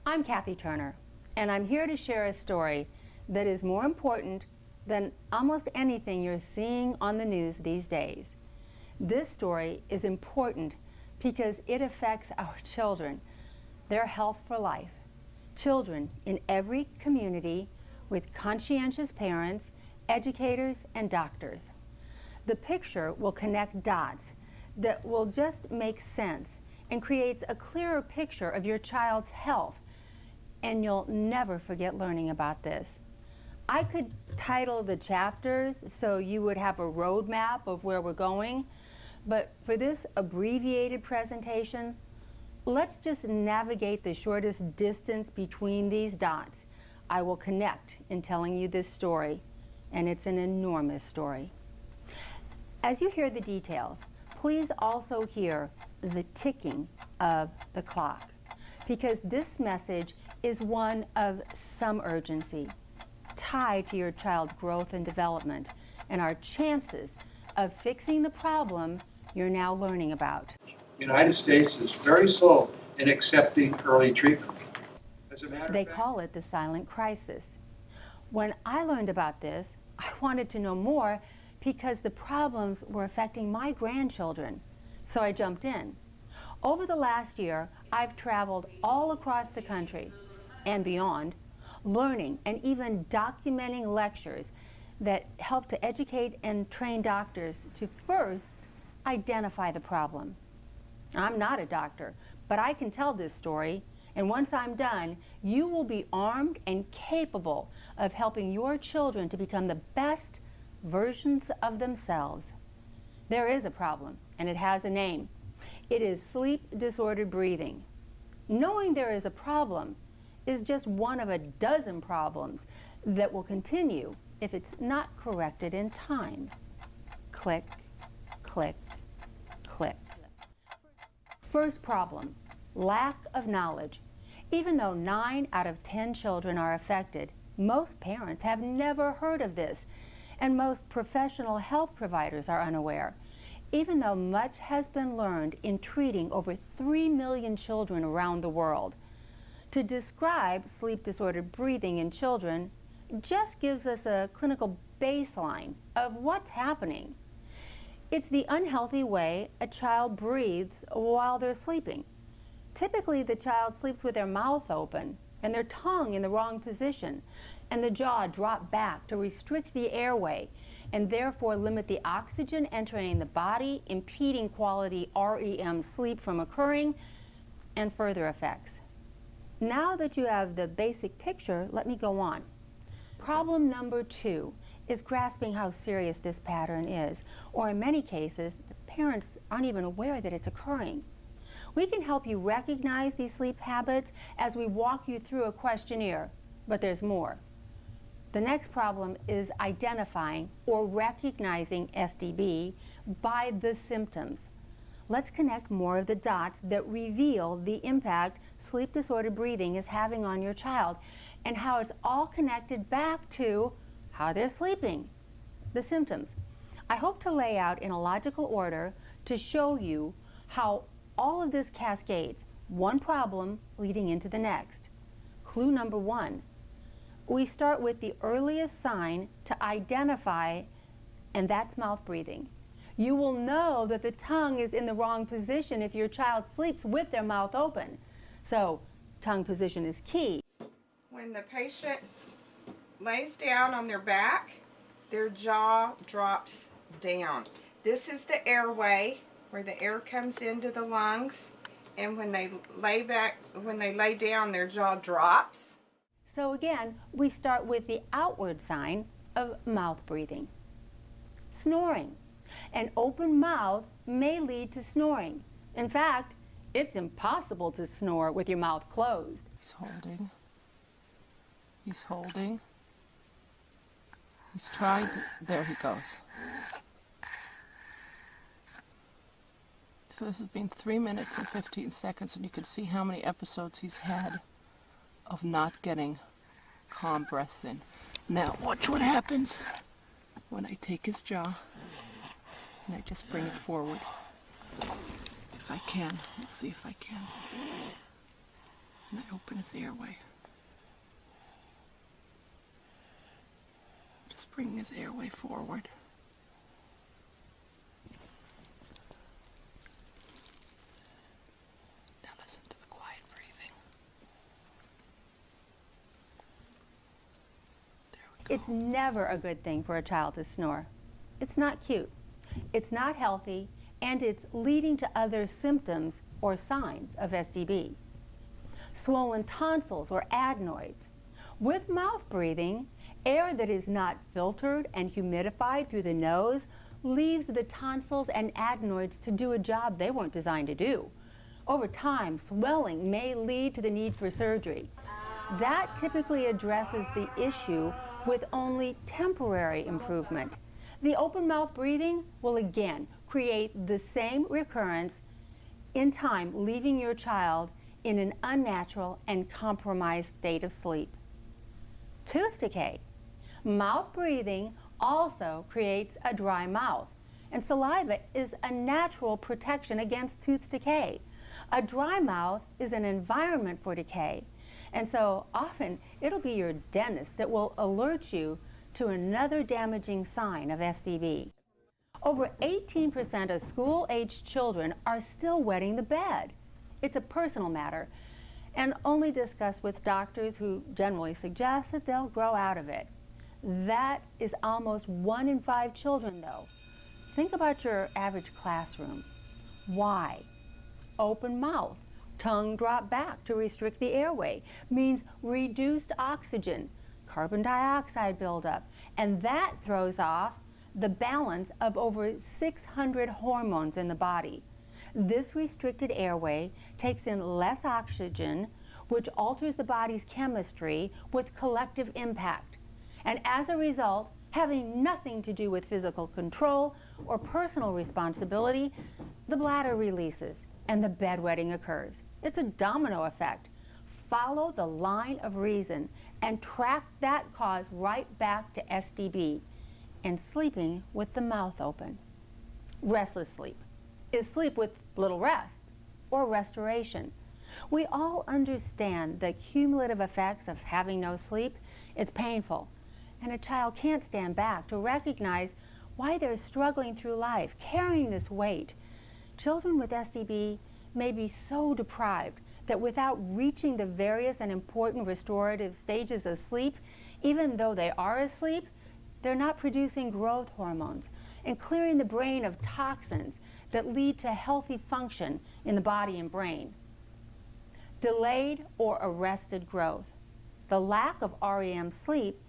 I'm Kathie Turner, and I'm here to share a story that is more important than almost anything you're seeing on the news these days. This story is important because it affects our children, their health for life. Children in every community with conscientious parents, educators, and doctors. The picture will connect dots that will just make sense and creates a clearer picture of your child's health, and you'll never forget learning about this. I could title the chapters so you would have a roadmap of where we're going, but for this abbreviated presentation, let's just navigate the shortest distance between these dots. I will connect in telling you this story, and it's an enormous story. As you hear the details, please also hear the ticking of the clock, because this message is one of some urgency, tied to your child's growth and development, and our chances of fixing the problem you're now learning about. The United States is very slow in accepting early treatment. As a matter They of fact, call it the silent crisis. When I learned about this, I wanted to know more because the problems were affecting my grandchildren, so I jumped in. Over the last year, I've traveled all across the country and beyond, learning and even documenting lectures that help to educate and train doctors to first identify the problem. I'm not a doctor, but I can tell this story, and once I'm done, you will be armed and capable of helping your children to become the best versions of themselves. There is a problem, and it has a name. It is sleep-disordered breathing. Knowing there is a problem is just one of a dozen problems that will continue if it's not corrected in time. Click, click, click. First problem, lack of knowledge. Even though 9 out of 10 children are affected, most parents have never heard of this, and most professional health providers are unaware. Even though much has been learned in treating over 3 million children around the world, to describe sleep-disordered breathing in children just gives us a clinical baseline of what's happening. It's the unhealthy way a child breathes while they're sleeping. Typically, the child sleeps with their mouth open and their tongue in the wrong position, and the jaw dropped back to restrict the airway and therefore limit the oxygen entering the body, impeding quality REM sleep from occurring, and further effects. Now that you have the basic picture, let me go on. Problem number 2 is grasping how serious this pattern is, or in many cases, the parents aren't even aware that it's occurring. We can help you recognize these sleep habits as we walk you through a questionnaire, but there's more. The next problem is identifying or recognizing SDB by the symptoms. Let's connect more of the dots that reveal the impact sleep-disordered breathing is having on your child and how it's all connected back to how they're sleeping, the symptoms. I hope to lay out in a logical order to show you how all of this cascades, one problem leading into the next. Clue number 1. We start with the earliest sign to identify, and that's mouth breathing. You will know that the tongue is in the wrong position if your child sleeps with their mouth open. So, tongue position is key. When the patient lays down on their back, their jaw drops down. This is the airway where the air comes into the lungs, and when they lay down, their jaw drops. So again, we start with the outward sign of mouth breathing. Snoring. An open mouth may lead to snoring. In fact, it's impossible to snore with your mouth closed. He's holding. He's holding. He's trying. There he goes. So this has been 3 minutes and 15 seconds, and you can see how many episodes he's had of not getting calm breaths in. Now, watch what happens when I take his jaw and I just bring it forward. If I can. Let's see if I can. And I open his airway. Just bringing his airway forward. Now listen to the quiet breathing. There we go. It's never a good thing for a child to snore. It's not cute, it's not healthy, and it's leading to other symptoms or signs of SDB. Swollen tonsils or adenoids. With mouth breathing, air that is not filtered and humidified through the nose leaves the tonsils and adenoids to do a job they weren't designed to do. Over time, swelling may lead to the need for surgery. That typically addresses the issue with only temporary improvement. The open mouth breathing will again create the same recurrence in time, leaving your child in an unnatural and compromised state of sleep. Tooth decay. Mouth breathing also creates a dry mouth, and saliva is a natural protection against tooth decay. A dry mouth is an environment for decay, and so often it'll be your dentist that will alert you to another damaging sign of SDB. Over 18% of school-aged children are still wetting the bed. It's a personal matter and only discussed with doctors who generally suggest that they'll grow out of it. That is almost 1 in 5 children, though. Think about your average classroom. Why? Open mouth, tongue drop back to restrict the airway, means reduced oxygen, carbon dioxide buildup, and that throws off the balance of over 600 hormones in the body. This restricted airway takes in less oxygen, which alters the body's chemistry with collective impact. And as a result, having nothing to do with physical control or personal responsibility, the bladder releases and the bedwetting occurs. It's a domino effect. Follow the line of reason and track that cause right back to SDB and sleeping with the mouth open. Restless sleep is sleep with little rest or restoration. We all understand the cumulative effects of having no sleep. It's painful, and a child can't stand back to recognize why they're struggling through life, carrying this weight. Children with SDB may be so deprived that without reaching the various and important restorative stages of sleep, even though they are asleep, they're not producing growth hormones and clearing the brain of toxins that lead to healthy function in the body and brain. Delayed or arrested growth. The lack of REM sleep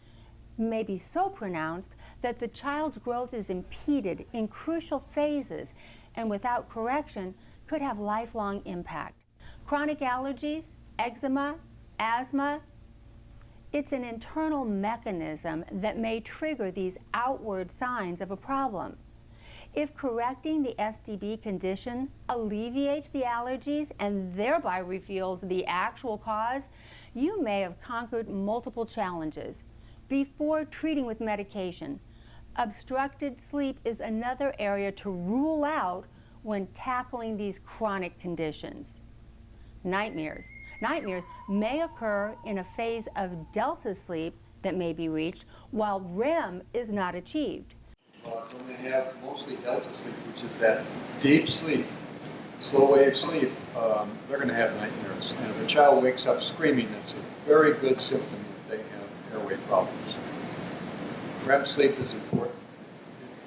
may be so pronounced that the child's growth is impeded in crucial phases and without correction could have lifelong impact. Chronic allergies, eczema, asthma, it's an internal mechanism that may trigger these outward signs of a problem. If correcting the SDB condition alleviates the allergies and thereby reveals the actual cause, you may have conquered multiple challenges. Before treating with medication, obstructed sleep is another area to rule out when tackling these chronic conditions. Nightmares. Nightmares may occur in a phase of delta sleep that may be reached while REM is not achieved. When they have mostly delta sleep, which is that deep sleep, slow wave sleep, they're going to have nightmares. And if a child wakes up screaming, it's a very good symptom that they have airway problems. REM sleep is important.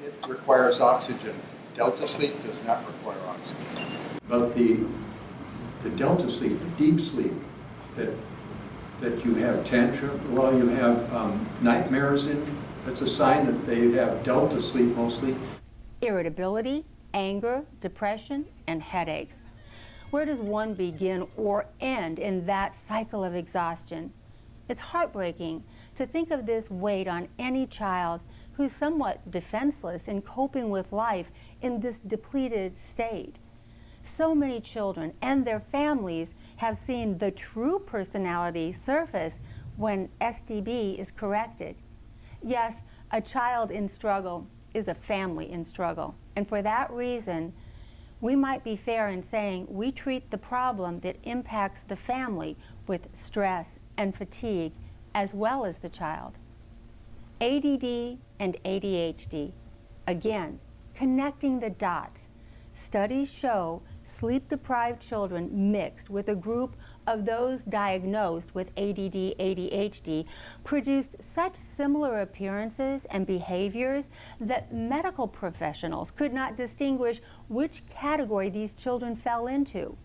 It requires oxygen. Delta sleep does not require oxygen. But the delta sleep, the deep sleep, that you have tantrum, well, you have nightmares in, that's a sign that they have delta sleep mostly. Irritability, anger, depression, and headaches. Where does one begin or end in that cycle of exhaustion? It's heartbreaking to think of this weight on any child who's somewhat defenseless in coping with life in this depleted state. So many children and their families have seen the true personality surface when SDB is corrected. Yes, a child in struggle is a family in struggle, and for that reason, we might be fair in saying we treat the problem that impacts the family with stress and fatigue, as well as the child. ADD and ADHD. Again, connecting the dots. Studies show sleep-deprived children mixed with a group of those diagnosed with ADD, ADHD produced such similar appearances and behaviors that medical professionals could not distinguish which category these children fell into.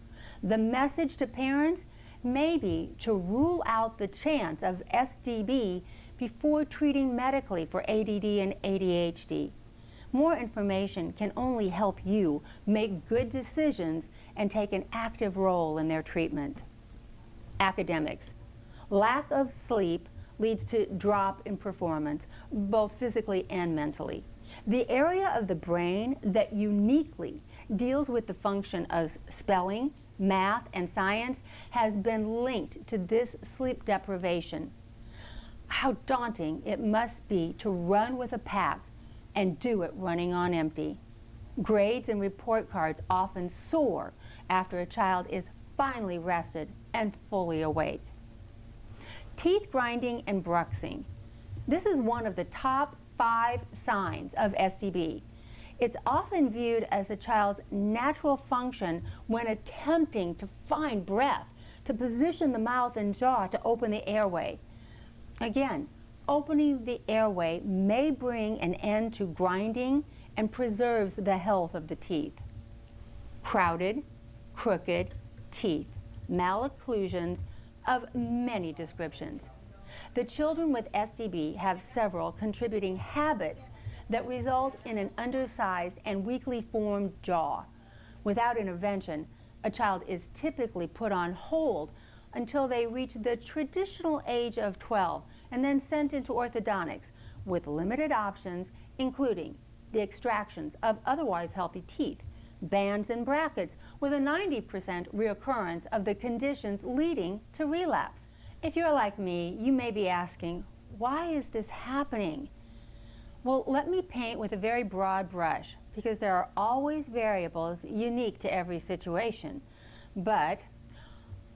The message to parents may be to rule out the chance of SDB before treating medically for ADD and ADHD. More information can only help you make good decisions and take an active role in their treatment. Academics. Lack of sleep leads to drop in performance, both physically and mentally. The area of the brain that uniquely deals with the function of spelling, math, and science has been linked to this sleep deprivation. How daunting it must be to run with a pack and do it running on empty. Grades and report cards often soar after a child is finally rested and fully awake. Teeth grinding and bruxing. This is one of the top 5 signs of SDB. It's often viewed as a child's natural function when attempting to find breath, to position the mouth and jaw to open the airway. Again, opening the airway may bring an end to grinding and preserves the health of the teeth. Crowded, crooked teeth, malocclusions of many descriptions. The children with SDB have several contributing habits that result in an undersized and weakly formed jaw. Without intervention, a child is typically put on hold until they reach the traditional age of 12 and then sent into orthodontics with limited options, including the extractions of otherwise healthy teeth, bands and brackets, with a 90% reoccurrence of the conditions leading to relapse. If you're like me, you may be asking, why is this happening? Well, let me paint with a very broad brush, because there are always variables unique to every situation. But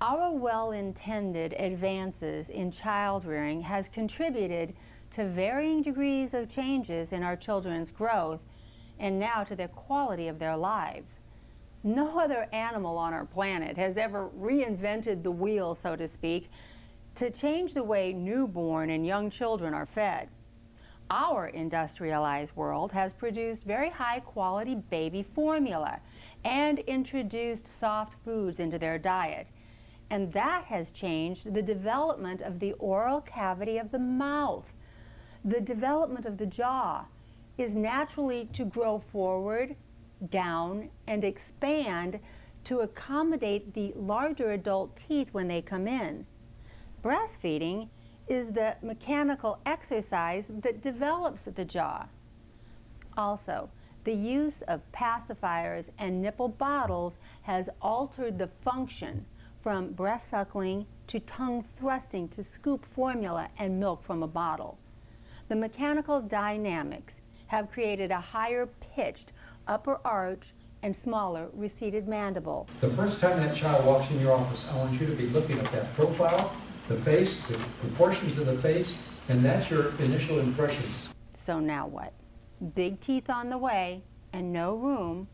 our well-intended advances in child rearing has contributed to varying degrees of changes in our children's growth and now to the quality of their lives. No other animal on our planet has ever reinvented the wheel, so to speak, to change the way newborn and young children are fed. Our industrialized world has produced very high-quality baby formula and introduced soft foods into their diet. And that has changed the development of the oral cavity of the mouth. The development of the jaw is naturally to grow forward, down, and expand to accommodate the larger adult teeth when they come in. Breastfeeding is the mechanical exercise that develops the jaw. Also, the use of pacifiers and nipple bottles has altered the function from breast suckling to tongue thrusting to scoop formula and milk from a bottle. The mechanical dynamics have created a higher pitched upper arch and smaller receded mandible. The first time that child walks in your office, I want you to be looking at that profile, the face, the proportions of the face, and that's your initial impressions. So now what? Big teeth on the way and no room.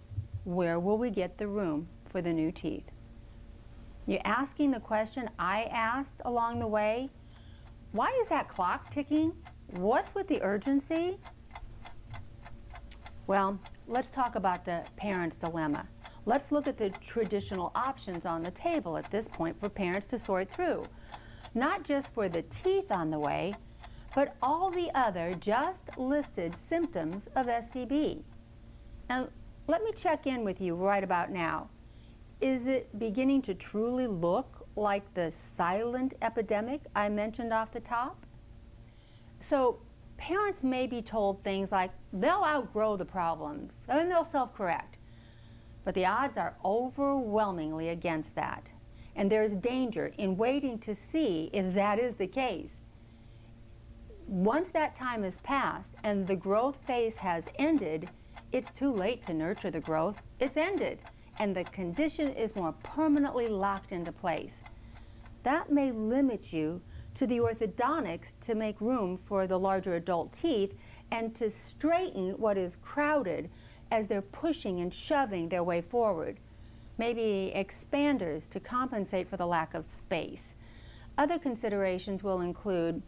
Where will we get the room for the new teeth? You're asking the question I asked along the way. Why is that clock ticking? What's with the urgency? Well, let's talk about the parent's dilemma. Let's look at the traditional options on the table at this point for parents to sort through. Not just for the teeth on the way, but all the other just listed symptoms of SDB. Now, let me check in with you right about now. Is it beginning to truly look like the silent epidemic I mentioned off the top? So parents may be told things like they'll outgrow the problems and they'll self-correct. But the odds are overwhelmingly against that. And there's danger in waiting to see if that is the case. Once that time has passed and the growth phase has ended, it's too late to nurture the growth. It's ended, and the condition is more permanently locked into place. that may limit you to the orthodontics to make room for the larger adult teeth and to straighten what is crowded as they're pushing and shoving their way forward. Maybe expanders to compensate for the lack of space. Other considerations will include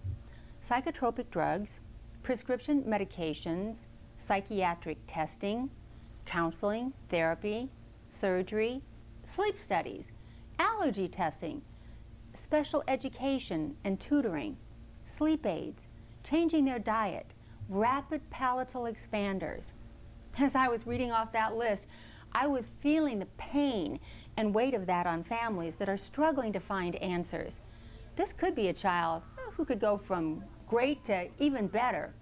psychotropic drugs, prescription medications, psychiatric testing, counseling, therapy, surgery, sleep studies, allergy testing, special education and tutoring, sleep aids, changing their diet, rapid palatal expanders. As I was reading off that list, I was feeling the pain and weight of that on families that are struggling to find answers. This could be a child who could go from great to even better,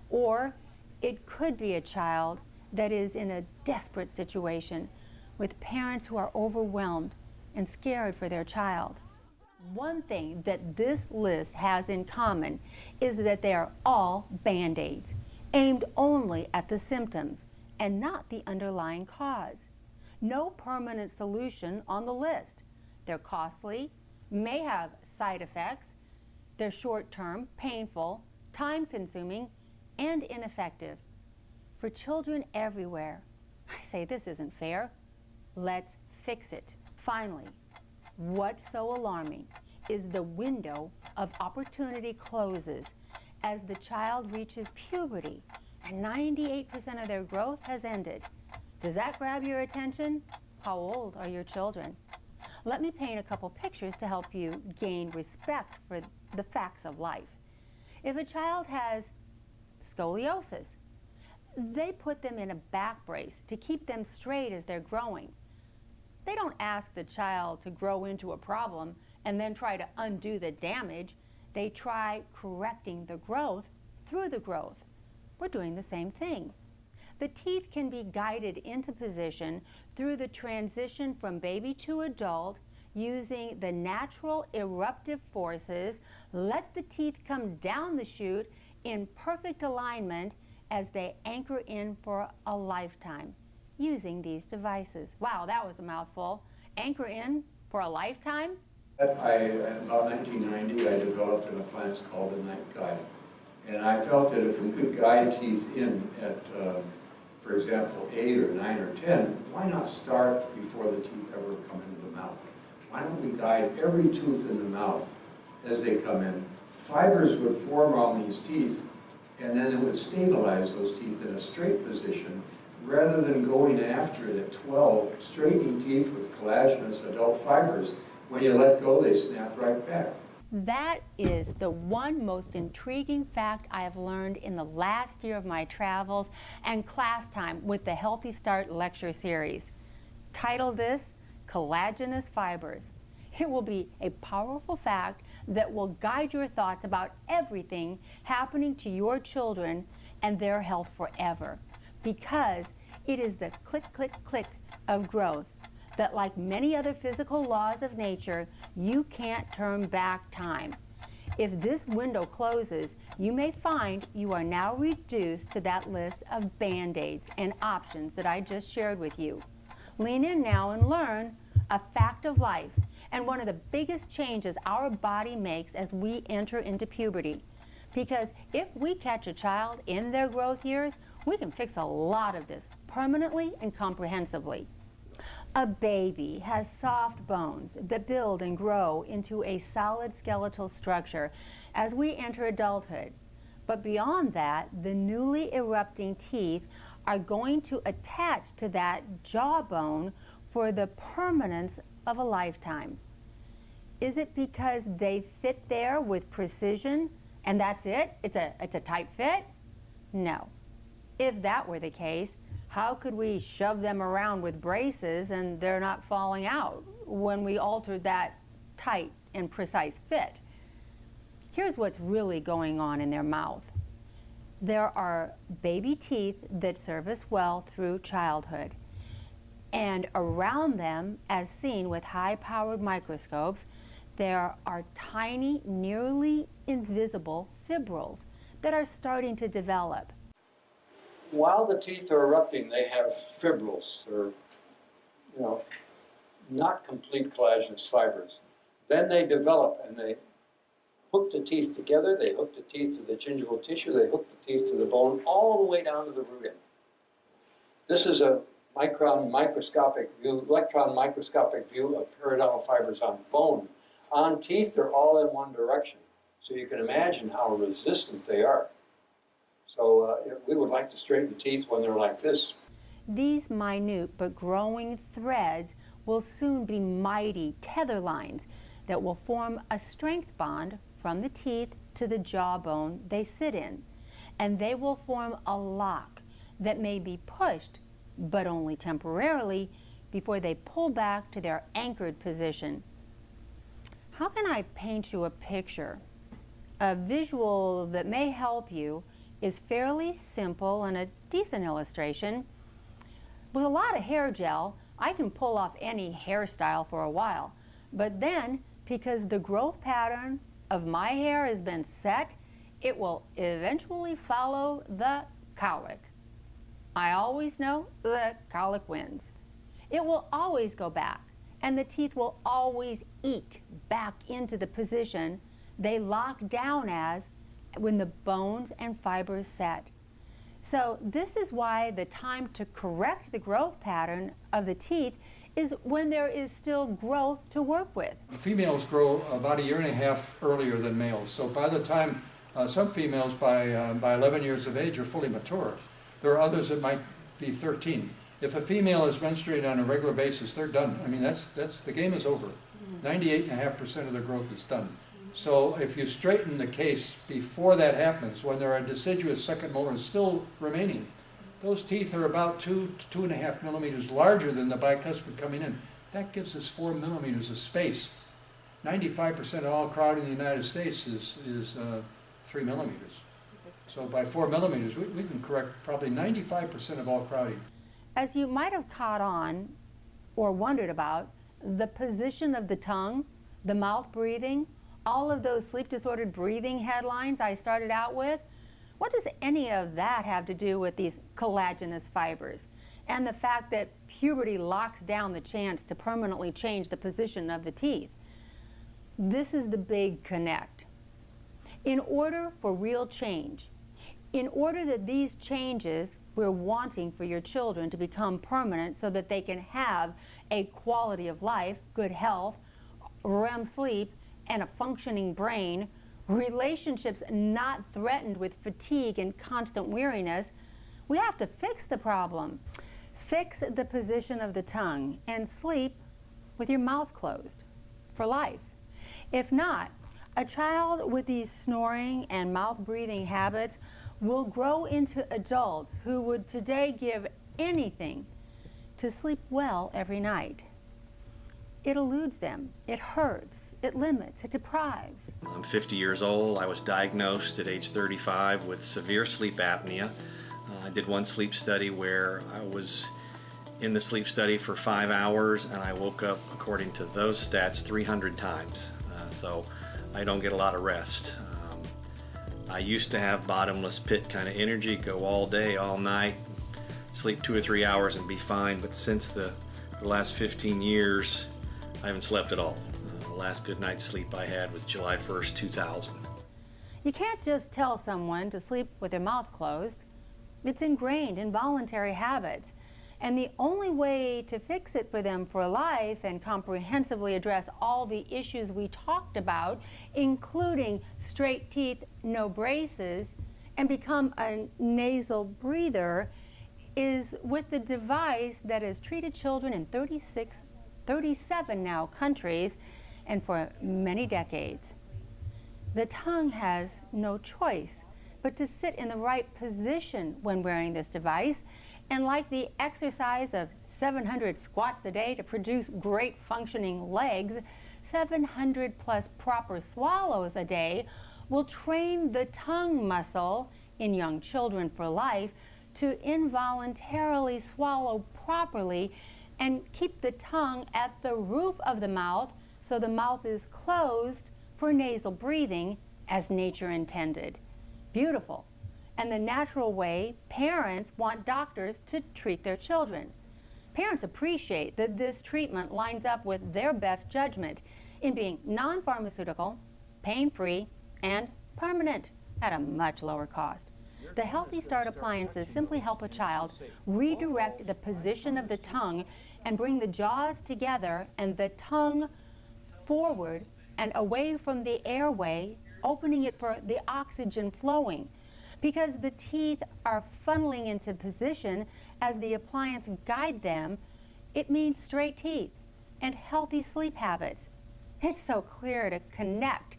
or it could be a child that is in a desperate situation with parents who are overwhelmed and scared for their child. One thing that this list has in common is that they are all Band-Aids, aimed only at the symptoms and not the underlying cause. No permanent solution on the list. They're costly, may have side effects, they're short-term, painful, time-consuming, and ineffective. For children everywhere, I say this isn't fair. Let's fix it. Finally, what's so alarming is the window of opportunity closes as the child reaches puberty and 98% of their growth has ended. Does that grab your attention? How old are your children? Let me paint a couple pictures to help you gain respect for the facts of life. If a child has scoliosis, they put them in a back brace to keep them straight as they're growing. They don't ask the child to grow into a problem and then try to undo the damage. They try correcting the growth through the growth. We're doing the same thing. The teeth can be guided into position through the transition from baby to adult using the natural eruptive forces. Let the teeth come down the chute in perfect alignment as they anchor in for a lifetime using these devices. Wow, that was a mouthful. Anchor in for a lifetime? In about 1990, I developed an appliance called the Night Guide. And I felt that if we could guide teeth in at, for example, 8 or 9 or 10, why not start before the teeth ever come into the mouth? Why don't we guide every tooth in the mouth as they come in? Fibers would form on these teeth, and then it would stabilize those teeth in a straight position, rather than going after it at 12, straightening teeth with collagenous adult fibers. When you let go, they snap right back. That is the one most intriguing fact I have learned in the last year of my travels and class time with the Healthy Start lecture series. Title this, Collagenous Fibers. It will be a powerful fact that will guide your thoughts about everything happening to your children and their health forever, because it is the click, click, click of growth that, like many other physical laws of nature, you can't turn back time. If this window closes, you may find you are now reduced to that list of Band-Aids and options that I just shared with you. Lean in now and learn a fact of life and one of the biggest changes our body makes as we enter into puberty. Because if we catch a child in their growth years, we can fix a lot of this permanently and comprehensively. A baby has soft bones that build and grow into a solid skeletal structure as we enter adulthood. But beyond that, the newly erupting teeth are going to attach to that jawbone for the permanence of a lifetime. Is it because they fit there with precision and that's it? It's a tight fit? No. If that were the case, how could we shove them around with braces and they're not falling out when we altered that tight and precise fit? Here's what's really going on in their mouth. There are baby teeth that serve us well through childhood. And around them, as seen with high-powered microscopes, there are tiny, nearly invisible fibrils that are starting to develop. While the teeth are erupting, they have fibrils, or, not complete collagenous fibers. Then they develop and they hook the teeth together, they hook the teeth to the gingival tissue, they hook the teeth to the bone, all the way down to the root end. This is a electron microscopic view of periodontal fibers on bone. On teeth, they're all in one direction. So you can imagine how resistant they are. So we would like to straighten teeth when they're like this. These minute but growing threads will soon be mighty tether lines that will form a strength bond from the teeth to the jawbone they sit in. And they will form a lock that may be pushed, but only temporarily, before they pull back to their anchored position. How can I paint you a picture? A visual that may help you is fairly simple and a decent illustration. With a lot of hair gel, I can pull off any hairstyle for a while, but then, because the growth pattern of my hair has been set, it will eventually follow the cowlick. I always know the cowlick wins. It will always go back, and the teeth will always eke back into the position they lock down as when the bones and fibers set. So this is why the time to correct the growth pattern of the teeth is when there is still growth to work with. Females grow about 1.5 years earlier than males. So by the time some females by 11 years of age are fully mature. There are others that might be 13. If a female is menstruating on a regular basis, they're done. I mean, the game is over. 98.5% of their growth is done. So if you straighten the case before that happens, when there are deciduous second molars still remaining, those teeth are about 2 to 2.5 millimeters larger than the bicuspid coming in. That gives us 4 millimeters of space. 95% of all crowding in the United States is 3 millimeters. So by 4 millimeters, we can correct probably 95% of all crowding. As you might have caught on or wondered about, the position of the tongue, the mouth breathing, all of those sleep disordered breathing headlines I started out with, what does any of that have to do with these collagenous fibers and the fact that puberty locks down the chance to permanently change the position of the teeth? This is the big connect. In order for real change, in order that these changes we're wanting for your children to become permanent so that they can have a quality of life, good health, REM sleep, and a functioning brain, relationships not threatened with fatigue and constant weariness, we have to fix the problem. Fix the position of the tongue and sleep with your mouth closed for life. If not, a child with these snoring and mouth breathing habits will grow into adults who would today give anything to sleep well every night. It eludes them, it hurts, it limits, it deprives. I'm 50 years old. I was diagnosed at age 35 with severe sleep apnea. I did one sleep study where I was in the sleep study for 5 hours and I woke up, according to those stats, 300 times. So I don't get a lot of rest. I used to have bottomless pit kind of energy, go all day, all night, sleep 2 or 3 hours and be fine. But since the last 15 years, I haven't slept at all. The last good night's sleep I had was July 1st, 2000. You can't just tell someone to sleep with their mouth closed. It's ingrained in voluntary habits. And the only way to fix it for them for life and comprehensively address all the issues we talked about, including straight teeth, no braces, and become a nasal breather, is with the device that has treated children in 37 now countries and for many decades. The tongue has no choice but to sit in the right position when wearing this device. And like the exercise of 700 squats a day to produce great functioning legs, 700 plus proper swallows a day will train the tongue muscle in young children for life to involuntarily swallow properly and keep the tongue at the roof of the mouth so the mouth is closed for nasal breathing as nature intended. Beautiful. And the natural way parents want doctors to treat their children. Parents appreciate that this treatment lines up with their best judgment. in being non-pharmaceutical, pain-free, and permanent at a much lower cost. The Healthy Start appliances simply help a child redirect the position of the tongue and bring the jaws together and the tongue forward and away from the airway, opening it for the oxygen flowing. Because the teeth are funneling into position as the appliance guide them, it means straight teeth and healthy sleep habits. It's so clear to connect.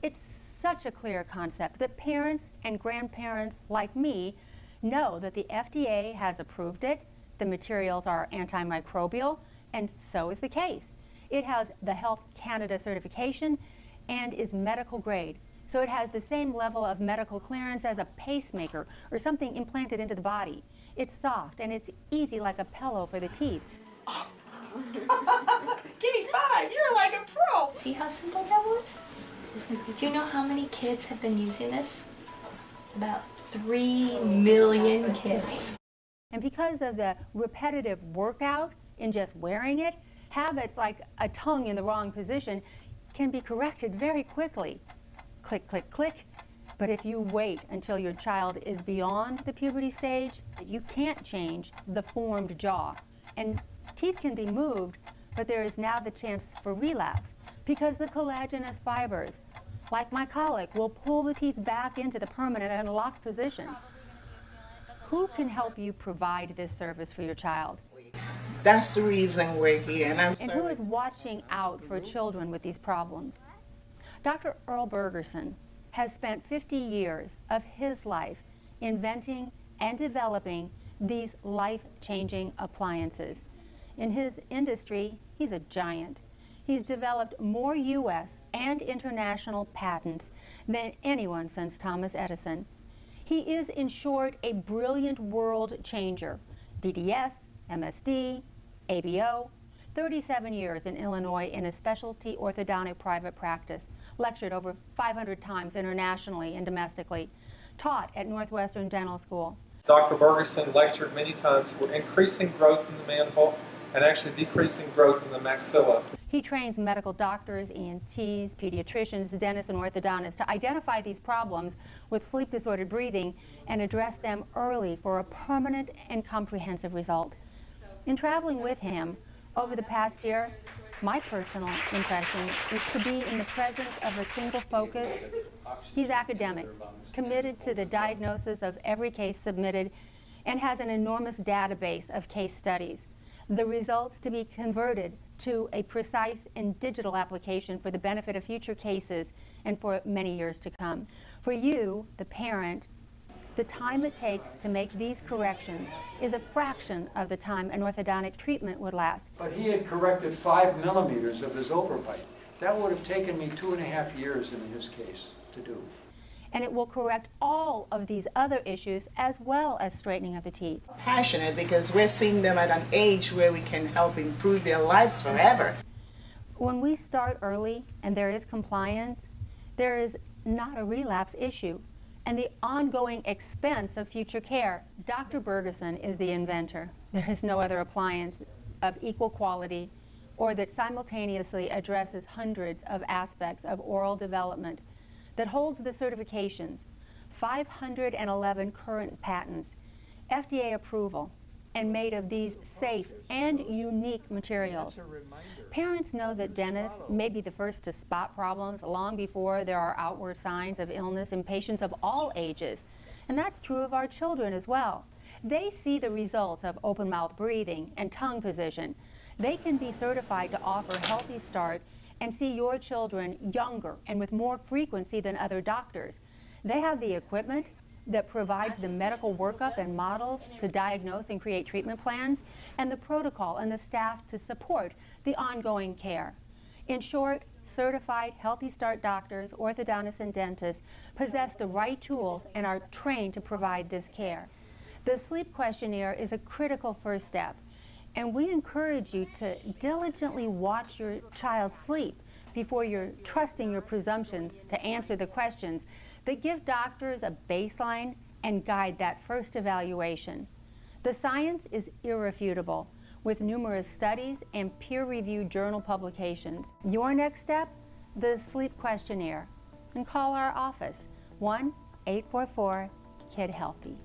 It's such a clear concept that parents and grandparents like me know that the FDA has approved it, the materials are antimicrobial, and so is the case. It has the Health Canada certification and is medical grade. So it has the same level of medical clearance as a pacemaker or something implanted into the body. It's soft and it's easy like a pillow for the teeth. Oh. Give me 5, you're like a pro. See how simple that was? Do you know how many kids have been using this? About 3 million kids. And because of the repetitive workout in just wearing it, habits like a tongue in the wrong position can be corrected very quickly. Click, click, click. But if you wait until your child is beyond the puberty stage, you can't change the formed jaw. And teeth can be moved, but there is now the chance for relapse because the collagenous fibers, like my colic, will pull the teeth back into the permanent and locked position. Who can help you provide this service for your child? That's the reason we're here, and I'm sorry. And who is watching out for children with these problems? Dr. Earl Bergerson has spent 50 years of his life inventing and developing these life-changing appliances. In his industry, he's a giant. He's developed more U.S. and international patents than anyone since Thomas Edison. He is, in short, a brilliant world changer. DDS, MSD, ABO, 37 years in Illinois in a specialty orthodontic private practice, lectured over 500 times internationally and domestically, taught at Northwestern Dental School. Dr. Bergerson lectured many times. We're increasing growth in the mandible and actually decreasing growth in the maxilla. He trains medical doctors, ENTs, pediatricians, dentists, and orthodontists to identify these problems with sleep-disordered breathing and address them early for a permanent and comprehensive result. In traveling with him over the past year, my personal impression is to be in the presence of a single focus. He's academic, committed to the diagnosis of every case submitted, and has an enormous database of case studies. The results to be converted to a precise and digital application for the benefit of future cases and for many years to come. For you, the parent, the time it takes to make these corrections is a fraction of the time an orthodontic treatment would last. But he had corrected 5 millimeters of his overbite. That would have taken me 2.5 years in his case to do. And it will correct all of these other issues as well as straightening of the teeth. Passionate because we're seeing them at an age where we can help improve their lives forever. When we start early and there is compliance, there is not a relapse issue and the ongoing expense of future care. Dr. Bergerson is the inventor. There is no other appliance of equal quality or that simultaneously addresses hundreds of aspects of oral development, that holds the certifications, 511 current patents, FDA approval, and made of these safe and unique materials. Parents know that dentists may be the first to spot problems long before there are outward signs of illness in patients of all ages. And that's true of our children as well. They see the results of open mouth breathing and tongue position. They can be certified to offer Healthy Start and see your children younger and with more frequency than other doctors. They have the equipment that provides the medical workup and models to diagnose and create treatment plans, and the protocol and the staff to support the ongoing care. In short, certified Healthy Start doctors, orthodontists, and dentists possess the right tools and are trained to provide this care. The sleep questionnaire is a critical first step, and we encourage you to diligently watch your child sleep before you're trusting your presumptions to answer the questions that give doctors a baseline and guide that first evaluation. The science is irrefutable. with numerous studies and peer-reviewed journal publications. Your next step? The sleep questionnaire. And call our office, 1-844-KID-HEALTHY.